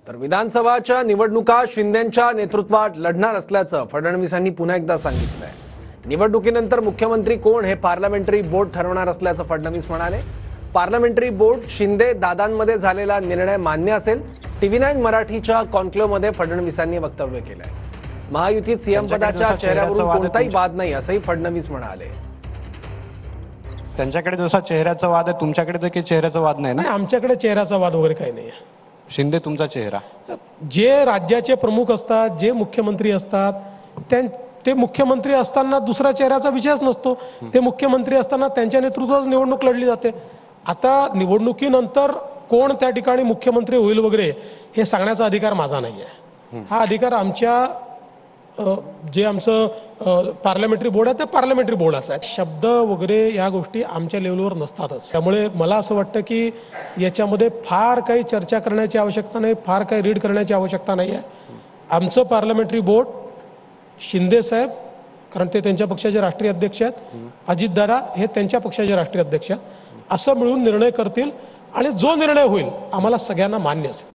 तर विधानसभाच्या निवडणुका शिंदेंच्या नेतृत्वात लढणार असल्याचं फडणवीसांनी पुन्हा एकदा सांगितलंय। निवडणुकीनंतर मुख्यमंत्री कोण हे पार्लमेंटरी बोर्ड ठरवणार असल्याचं फडणवीस म्हणाले। पार्लमेंटरी बोर्ड शिंदे दादांमध्ये झालेला निर्णय मान्य असेल। TV9 मराठीच्या कॉन्क्लेव्हमध्ये फडणवीसांनी वक्तव्य केलंय। महायुतीत सीएम पदाच्या चेहऱ्यावरून कोणताही वाद नाही असंही फडणवीस म्हणाले। त्यांच्याकडे जसा चेहऱ्याचा वाद आहे तुमच्याकडे तर काही चेहऱ्याचा वाद नाही ना? आमच्याकडे चेहऱ्याचा वाद वगैरे काही नाही आहे। शिंदे तुमचा चेहरा, जे राज्याचे प्रमुख असतात, जे मुख्यमंत्री असतात, ते मुख्यमंत्री असताना दुसरा चेहऱ्याचा विषयच नसतो। ते मुख्यमंत्री असताना त्यांच्या नेतृत्वात निवडणूक लढली जाते। आता निवडणुकीनंतर कोण त्या ठिकाणी मुख्यमंत्री होईल वगैरे हे सांगण्याचा अधिकार माझा नाही आहे। हा अधिकार आमच्या जे आमचं पार्लमेंटरी बोर्ड आहे त्या पार्लमेंटरी बोर्डाचा आहे। शब्द वगैरे या गोष्टी आमच्या लेवलवर नसतातच। त्यामुळे मला असं वाटतं की याच्यामध्ये फार काही चर्चा करण्याची आवश्यकता नाही, फार काही रीड करण्याची आवश्यकता नाही आहे। आमचं पार्लमेंटरी बोर्ड शिंदे साहेब, कारण ते त्यांच्या पक्षाचे राष्ट्रीय अध्यक्ष आहेत, अजितदादा हे त्यांच्या पक्षाचे राष्ट्रीय अध्यक्ष आहेत, असं मिळून निर्णय करतील आणि जो निर्णय होईल आम्हाला सगळ्यांना मान्य असेल।